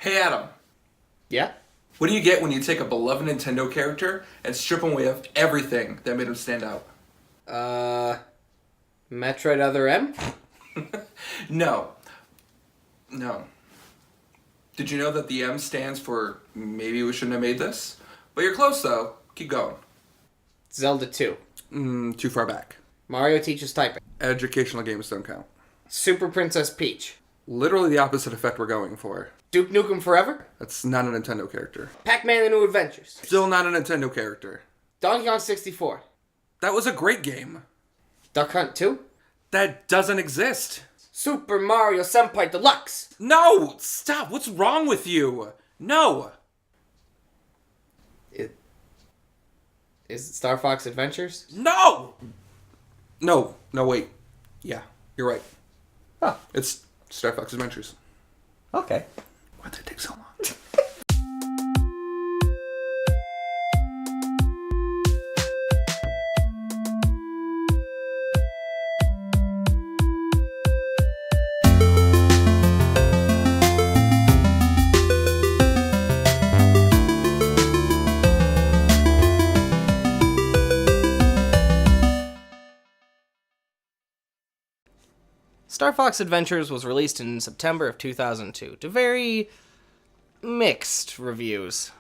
Hey Adam, Yeah? what do you get when you take a beloved Nintendo character and strip him away of everything that made him stand out? Metroid Other M? No. No. Did you know that the M stands for maybe we shouldn't have made this? But you're close though. Keep going. Zelda 2. Too far back. Mario teaches typing. Educational games don't count. Super Princess Peach. Literally the opposite effect we're going for. Duke Nukem Forever. That's not a Nintendo character. Pac-Man The New Adventures. Still not a Nintendo character. Donkey Kong 64. That was a great game. Duck Hunt 2. That doesn't exist. Super Mario Senpai Deluxe. No! Stop! What's wrong with you? No! Is it Star Fox Adventures? No! No, wait. Yeah, you're right. Oh, It's Star Fox Adventures. okay. Why'd that take so long? Star Fox Adventures was released in September of 2002 to very mixed reviews.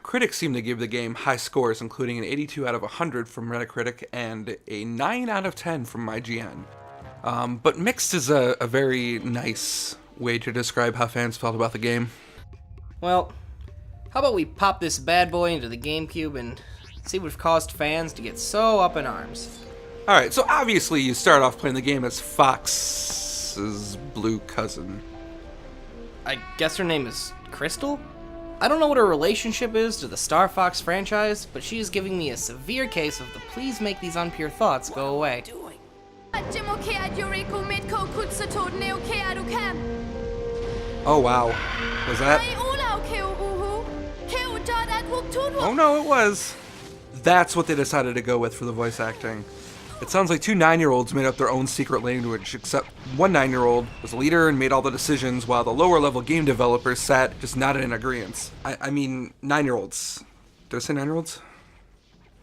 Critics seem to give the game high scores, including an 82 out of 100 from Metacritic and a 9 out of 10 from IGN. But mixed is a very nice way to describe how fans felt about the game. Well, how about we pop this bad boy into the GameCube and see what caused fans to get so up in arms. Alright, so obviously you start off playing the game as Fox's blue cousin. I guess her name is Crystal? I don't know what her relationship is to the Star Fox franchise, but she is giving me a severe case of the please make these unpure thoughts go away. Oh wow. Was that? Oh no, it was. That's what they decided to go with for the voice acting. It sounds like two 9-year-olds made up their own secret language, except one 9-year-old was a leader and made all the decisions while the lower level game developers sat just nodded in agreement. I mean, 9-year-olds. Did I say 9-year-olds?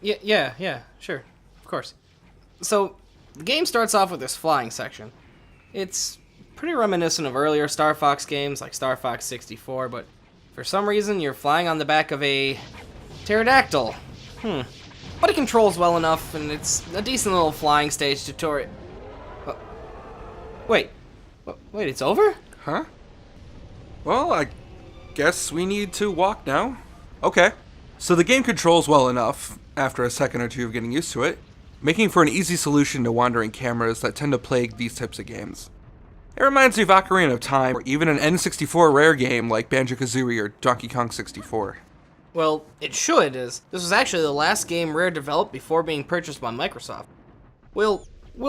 Yeah, sure, of course. So, the game starts off with this flying section. It's pretty reminiscent of earlier Star Fox games like Star Fox 64, but for some reason you're flying on the back of a pterodactyl. But it controls well enough, and it's a decent little flying stage tutorial. Wait, it's over? Huh? Well, I guess we need to walk now. Okay. So the game controls well enough, after a second or two of getting used to it, making for an easy solution to wandering cameras that tend to plague these types of games. It reminds me of Ocarina of Time, or even an N64 rare game like Banjo-Kazooie or Donkey Kong 64. Well, it should, as this was actually the last game Rare developed before being purchased by Microsoft. We'll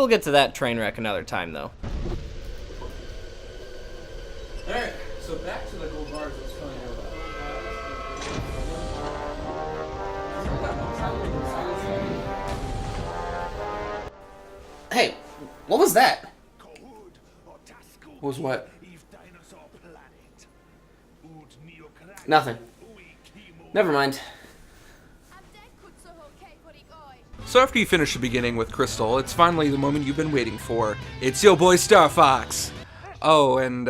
get to that train wreck another time, though. Alright, so back to the gold bars I was telling you Hey, what was that? What was what? Nothing. Never mind. So after you finish the beginning with Crystal, it's finally the moment you've been waiting for. It's your boy Star Fox! Oh, and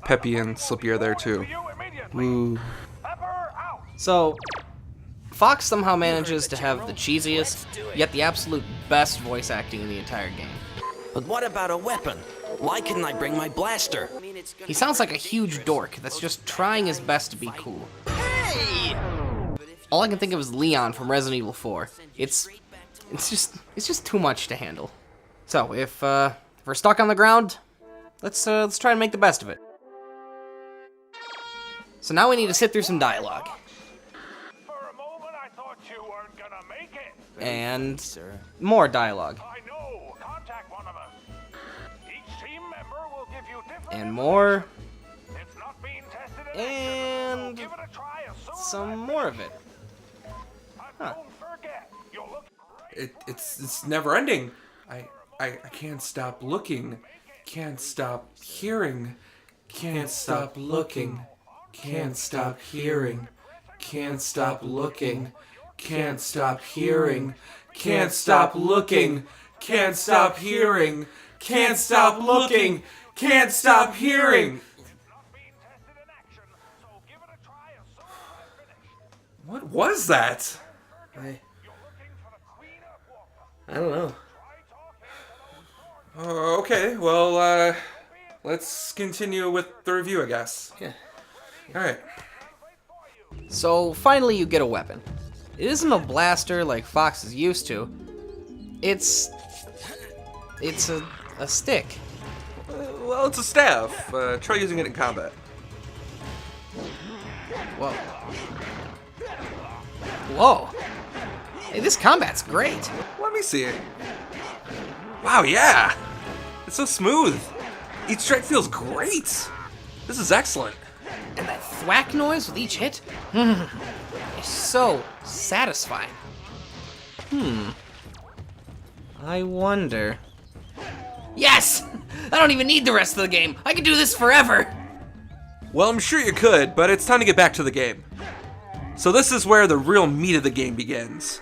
Peppy and Slippy are there too. Ooh. So, Fox somehow manages to have the cheesiest, yet the absolute best voice acting in the entire game. But what about a weapon? Why couldn't I bring my blaster? He sounds like a huge dork that's just trying his best to be cool. Hey! All I can think of is Leon from Resident Evil 4. It's just too much to handle. So if we're stuck on the ground, let's try and make the best of it. So now we need to sit through some dialogue. For a moment, I thought you weren't gonna make it. And more dialogue. I know. Contact one of us. Each team member will give you different. And more. It's not being tested in And Give it a try as soon some more of it. Don't forget, you'll look great. It's never ending. I can't stop looking. Can't stop hearing. Can't stop looking. Can't stop hearing. Can't stop looking. Can't stop hearing. Can't stop looking. Can't stop hearing. Can't stop looking. Can't stop hearing. What was that? I don't know. Okay, well, let's continue with the review, I guess. Yeah. Alright. So finally you get a weapon. It isn't a blaster like Fox is used to. It's a stick. Well, it's a staff. Try using it in combat. Whoa. Whoa. Hey, this combat's great. Let me see it. Wow, yeah! It's so smooth. Each strike feels great. This is excellent. And that thwack noise with each hit? Is so satisfying. I wonder. Yes! I don't even need the rest of the game. I can do this forever. Well, I'm sure you could, but it's time to get back to the game. So this is where the real meat of the game begins.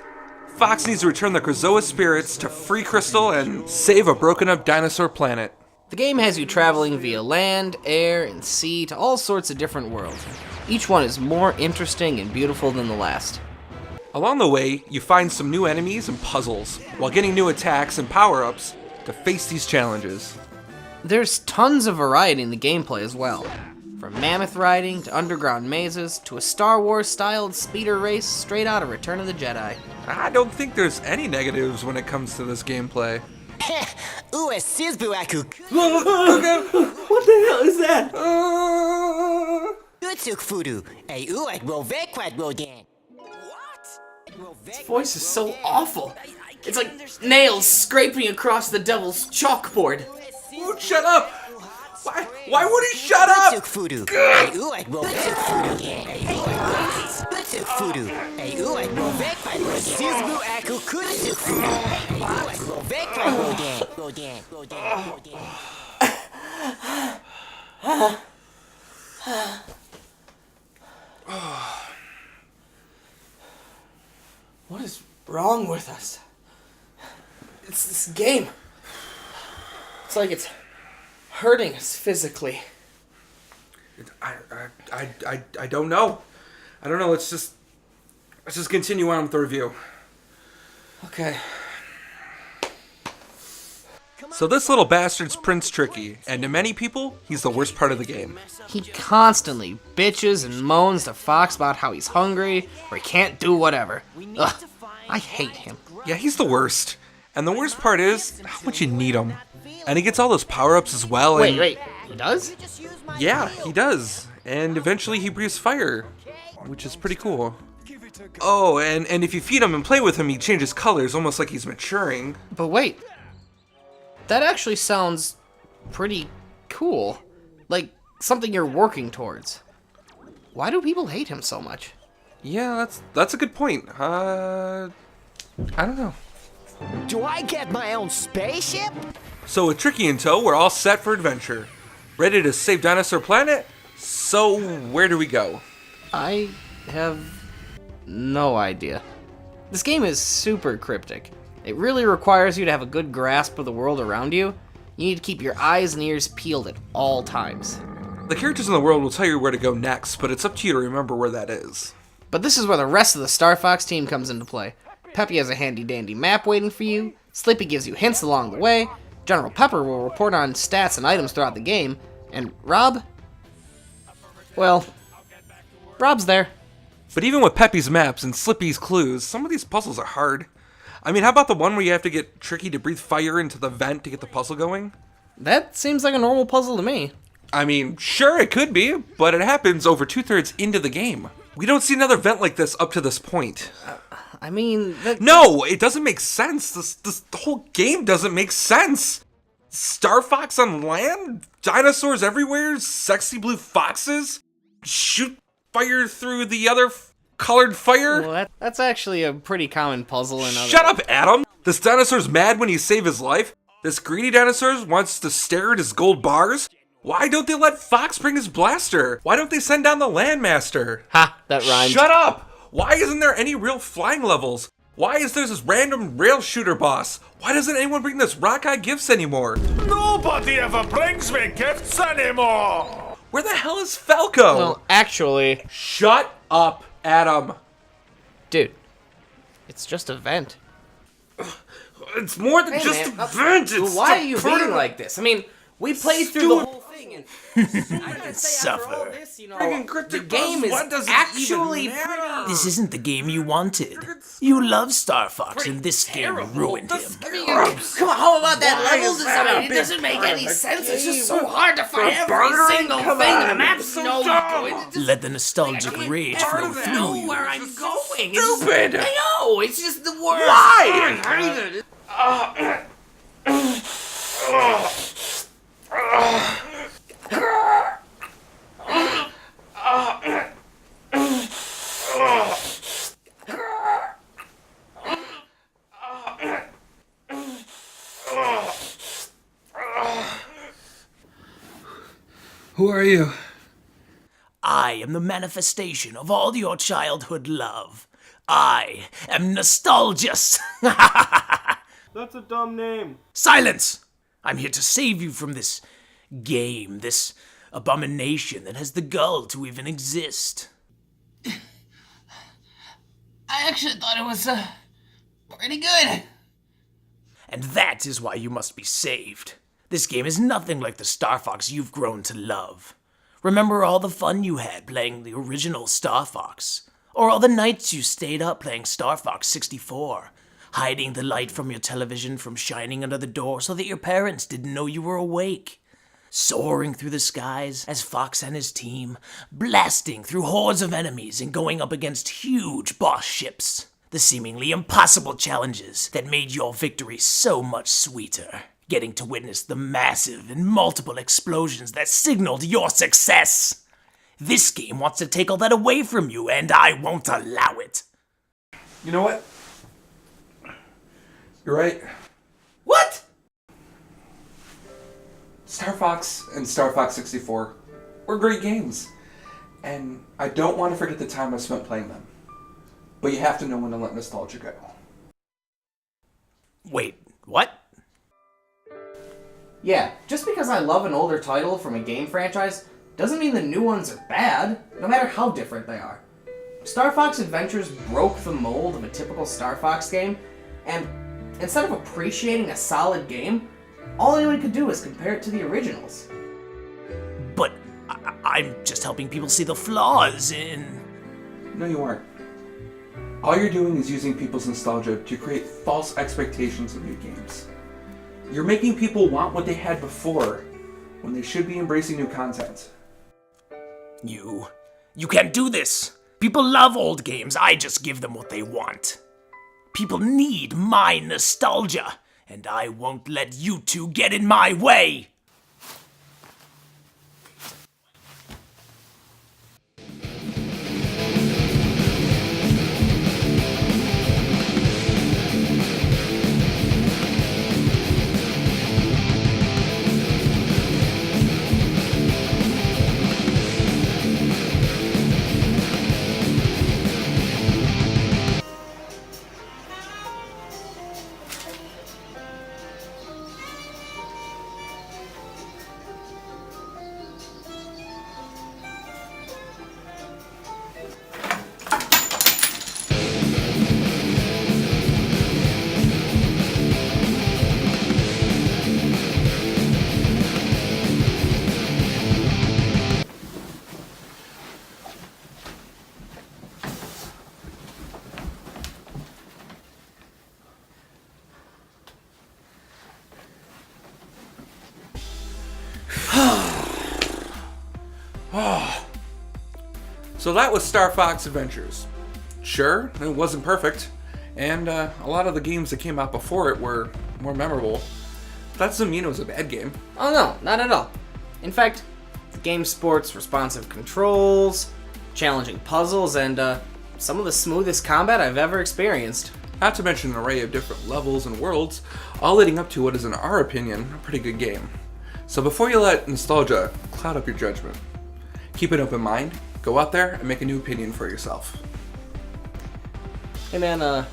Fox needs to return the Krazoa spirits to Free Crystal and save a broken up dinosaur planet. The game has you traveling via land, air, and sea to all sorts of different worlds. Each one is more interesting and beautiful than the last. Along the way, you find some new enemies and puzzles, while getting new attacks and power-ups to face these challenges. There's tons of variety in the gameplay as well. From mammoth riding to underground mazes to a Star Wars-styled speeder race straight out of Return of the Jedi. I don't think there's any negatives when it comes to this gameplay. Uwe Sizbuaku. What the hell is that? Utsuk Fudu. A Uwak Rovekwad Rodan. What? His voice is so awful. It's like nails scraping across the devil's chalkboard. Oh, shut up! Why would he shut up? Utsuk Fudu. A Uwak Rovekwad Rodan. Utsuk Fudu. A Uwak Rovekwad Rodan. Sizbuaku Kutsuk Fudu. A Uwak Rovekwad Rodan. Rodan. Rodan. What is wrong with us? It's this game. It's like it's hurting us physically. I don't know. I don't know. Let's just continue on with the review. Okay. So this little bastard's Prince Tricky, and to many people, he's the worst part of the game. He constantly bitches and moans to Fox about how he's hungry or he can't do whatever. Ugh, I hate him. Yeah, he's the worst. And the worst part is how much you need him. And he gets all those power-ups as well. And Wait, he does? yeah, he does. And eventually he breathes fire, which is pretty cool. Oh, and if you feed him and play with him, he changes colors, almost like he's maturing. But wait, that actually sounds pretty cool. Like something you're working towards. Why do people hate him so much? Yeah, that's a good point. I don't know. Do I get my own spaceship? So with Tricky in tow, we're all set for adventure. Ready to save Dinosaur Planet? So where do we go? I have no idea. This game is super cryptic. It really requires you to have a good grasp of the world around you. You need to keep your eyes and ears peeled at all times. The characters in the world will tell you where to go next, but it's up to you to remember where that is. But this is where the rest of the Star Fox team comes into play. Peppy has a handy-dandy map waiting for you, Slippy gives you hints along the way, General Pepper will report on stats and items throughout the game, and Rob? Well, Rob's there. But even with Peppy's maps and Slippy's clues, some of these puzzles are hard. I mean, how about the one where you have to get Tricky to breathe fire into the vent to get the puzzle going? That seems like a normal puzzle to me. I mean, sure, it could be, but it happens over 2/3 into the game. We don't see another vent like this up to this point. I mean, No, it doesn't make sense. The whole game doesn't make sense. Star Fox on land? Dinosaurs everywhere? Sexy blue foxes? Shoot fire through the other colored fire? Well, that's actually a pretty common puzzle in other... Shut up, Adam! This dinosaur's mad when you save his life. This greedy dinosaur wants to stare at his gold bars. Why don't they let Fox bring his blaster? Why don't they send down the Landmaster? Ha, that rhymed. Shut up! Why isn't there any real flying levels? Why is there this random rail shooter boss? Why doesn't anyone bring this Rockeye gifts anymore? Nobody ever brings me gifts anymore! Where the hell is Falco? Well, actually, Shut up, Adam. dude, it's just a vent. It's more than just man, a vent. It's why are a you part being of- like this? I mean, we played through the whole thing, and I gotta say, after all Suffer. this, Friggin' the Cryptic game Buzz, is what does it actually even matter? pretty. This isn't the game you wanted. You love Star Fox, and this game ruined him. Come on, how about that Why level is that a design? It big doesn't make part of any the sense. It's just game? so hard to find every bartering? single Come thing. on, And the map's it's so no dumb. good. It just Let the nostalgic rage part flow of that. through know you. where I'm It's going. stupid. I know. It's just the worst. Why? I hate it. Who are you? I am the manifestation of all your childhood love. I am Nostalgius. That's a dumb name. Silence! I'm here to save you from this game, this abomination that has the gall to even exist. I actually thought it was pretty good. And that is why you must be saved. This game is nothing like the Star Fox you've grown to love. Remember all the fun you had playing the original Star Fox? Or all the nights you stayed up playing Star Fox 64, hiding the light from your television from shining under the door so that your parents didn't know you were awake? Soaring through the skies as Fox and his team, blasting through hordes of enemies and going up against huge boss ships. The seemingly impossible challenges that made your victory so much sweeter. Getting to witness the massive and multiple explosions that signaled your success. This game wants to take all that away from you, and I won't allow it. You know what? You're right. What? Star Fox and Star Fox 64 were great games. And I don't want to forget the time I spent playing them. But you have to know when to let nostalgia go. Wait, what? Yeah, just because I love an older title from a game franchise doesn't mean the new ones are bad, no matter how different they are. Star Fox Adventures broke the mold of a typical Star Fox game, and instead of appreciating a solid game, all anyone could do is compare it to the originals. But I'm just helping people see the flaws in... No, you aren't. All you're doing is using people's nostalgia to create false expectations of new games. You're making people want what they had before, when they should be embracing new content. You can't do this. People love old games, I just give them what they want. People need my nostalgia, and I won't let you two get in my way. So that was Star Fox Adventures. Sure, it wasn't perfect, and a lot of the games that came out before it were more memorable. That doesn't mean it was a bad game. Oh no, not at all. In fact, the game sports responsive controls, challenging puzzles, and some of the smoothest combat I've ever experienced. Not to mention an array of different levels and worlds, all leading up to what is, in our opinion, a pretty good game. So before you let nostalgia cloud up your judgment, keep an open mind, go out there and make a new opinion for yourself. Hey man, I'm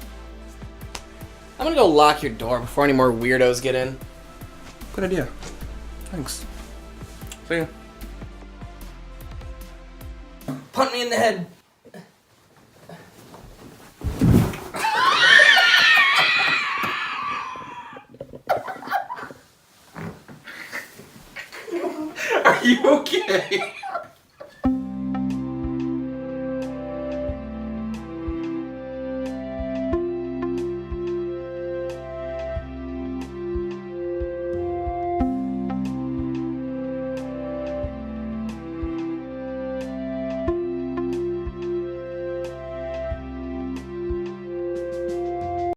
gonna go lock your door before any more weirdos get in. Good idea. Thanks. See ya. Punt me in the head. Are you okay?